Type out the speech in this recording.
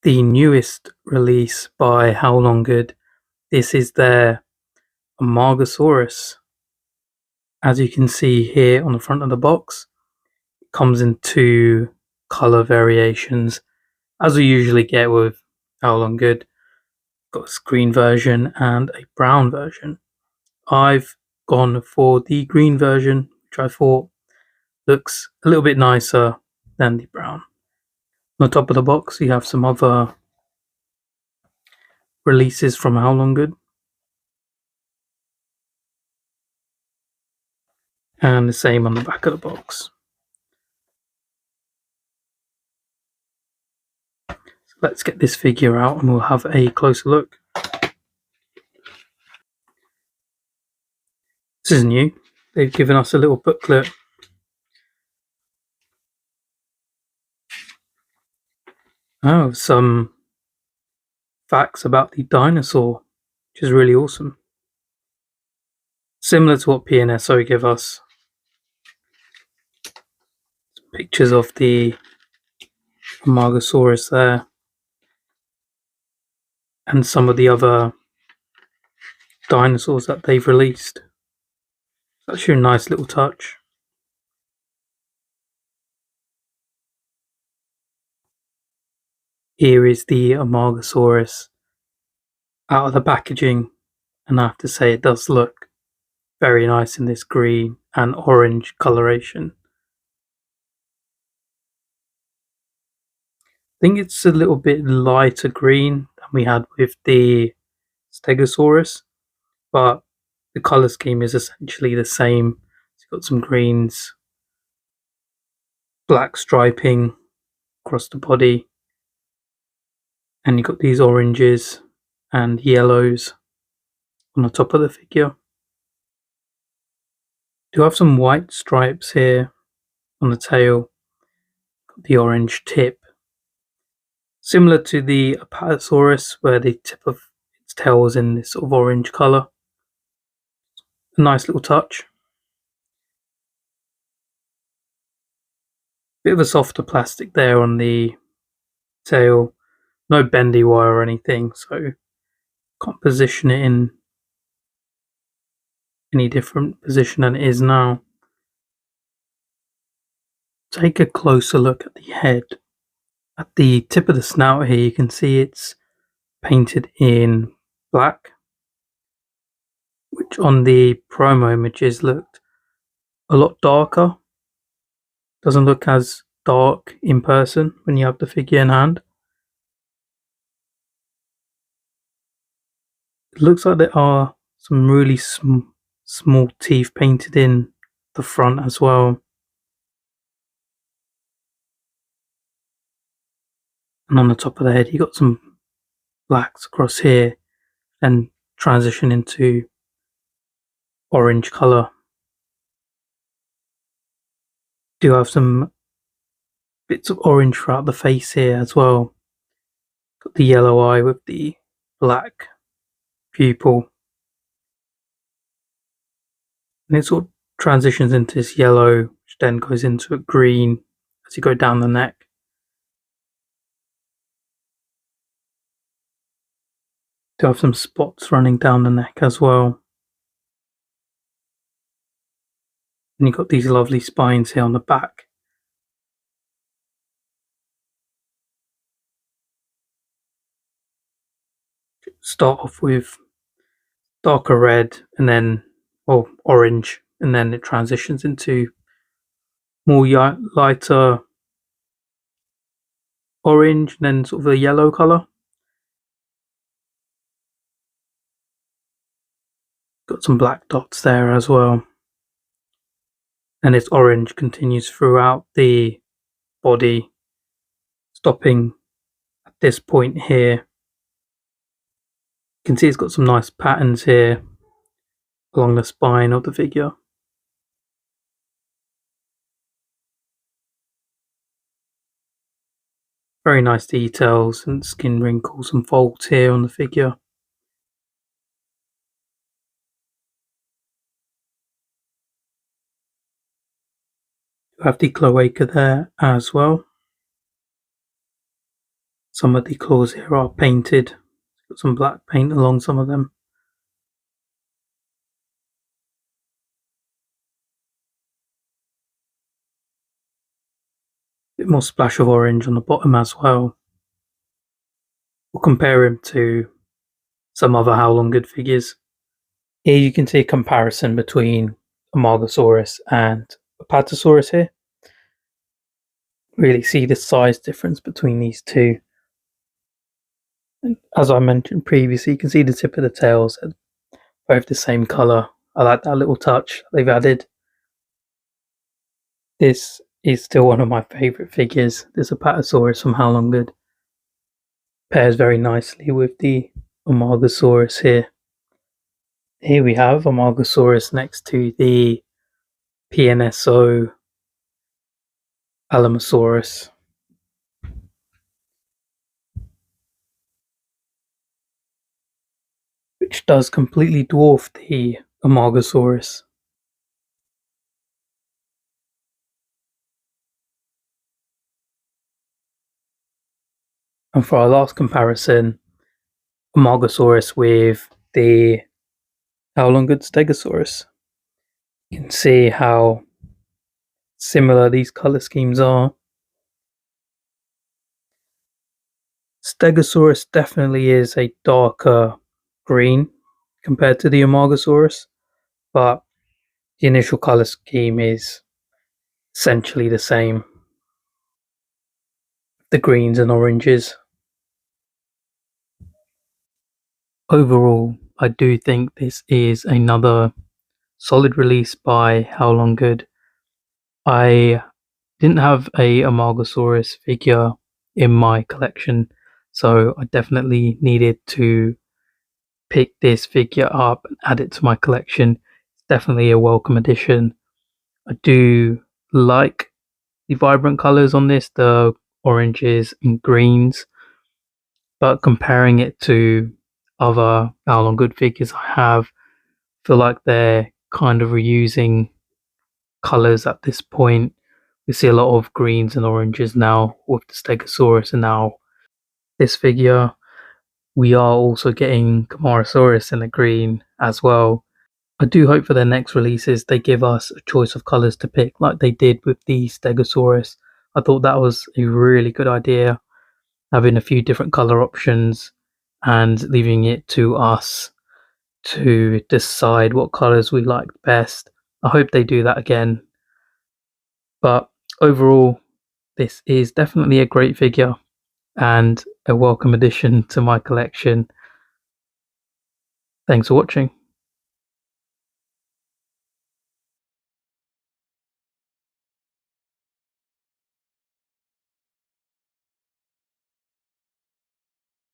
the newest release by Haolonggood. This is their Amargasaurus. As you can see here on the front of the box, it comes in two color variations, as we usually get with Haolonggood. Got a green version and a brown version. I've gone for the green version, which I thought looks a little bit nicer than the brown. On the top of the box, you have some other releases from Haolonggood, and the same on the back of the box. So let's get this figure out and we'll have a closer look. This is new. They've given us a little booklet. Oh, some facts about the dinosaur, which is really awesome. Similar to what PNSO give us. Some pictures of the Amargasaurus there. And some of the other dinosaurs that they've released. It's actually a nice little touch. Here is the Amargasaurus out of the packaging, and I have to say it does look very nice in this green and orange coloration. I think it's a little bit lighter green than we had with the Stegosaurus, but the colour scheme is essentially the same. It's got some greens, black striping across the body, and you've got these oranges and yellows on the top of the figure. Do have some white stripes here on the tail, got the orange tip, similar to the Apatosaurus, where the tip of its tail was in this sort of orange colour. A nice little touch. Bit of a softer plastic there on the tail, no bendy wire or anything, so can't position it in any different position than it is now. Take a closer look at the head. At the tip of the snout here, you can see it's painted in black, which on the promo images looked a lot darker. Doesn't look as dark in person when you have the figure in hand. It looks like there are some really small teeth painted in the front as well. And on the top of the head, you got some blacks across here and transition into orange colour. Do have some bits of orange throughout the face here as well. Got the yellow eye with the black pupil. And it sort of transitions into this yellow, which then goes into a green as you go down the neck. Do have some spots running down the neck as well. And you've got these lovely spines here on the back. Start off with darker red and then, or orange, and then it transitions into more lighter orange and then sort of a yellow colour. Got some black dots there as well. And this orange continues throughout the body, stopping at this point here. You can see it's got some nice patterns here along the spine of the figure. Very nice details and skin wrinkles and folds here on the figure. You have the cloaca there as well. Some of the claws here are painted. Got some black paint along some of them. Bit more splash of orange on the bottom as well. We'll compare him to some other Haolonggood figures. Here you can see a comparison between Amargasaurus and Apatosaurus here. Really see the size difference between these two. And as I mentioned previously, you can see the tip of the tails are both the same colour. I like that little touch they've added. This is still one of my favourite figures. This Apatosaurus from Haolonggood pairs very nicely with the Amargasaurus here. Here we have Amargasaurus next to the PNSO Alamosaurus. Which does completely dwarf the Amargasaurus. And for our last comparison, Amargasaurus with the Haolonggood Stegosaurus. You can see how similar these colour schemes are. Stegosaurus definitely is a darker green compared to the Amargasaurus, but the initial colour scheme is essentially the same. The greens and oranges. Overall, I do think this is another solid release by Haolonggood. I didn't have a Amargasaurus figure in my collection, so I definitely needed to pick this figure up and add it to my collection. It's definitely a welcome addition. I do like the vibrant colours on this, the oranges and greens, but comparing it to other Haolonggood figures I have, feel like they're kind of reusing colours at this point. We see a lot of greens and oranges now with the Stegosaurus, and now this figure we are also getting Camarasaurus in a green as well. I do hope for their next releases they give us a choice of colours to pick like they did with the Stegosaurus. I thought that was a really good idea, having a few different colour options and leaving it to us to decide what colours we liked best. I hope they do that again. But overall, this is definitely a great figure and a welcome addition to my collection. Thanks for watching.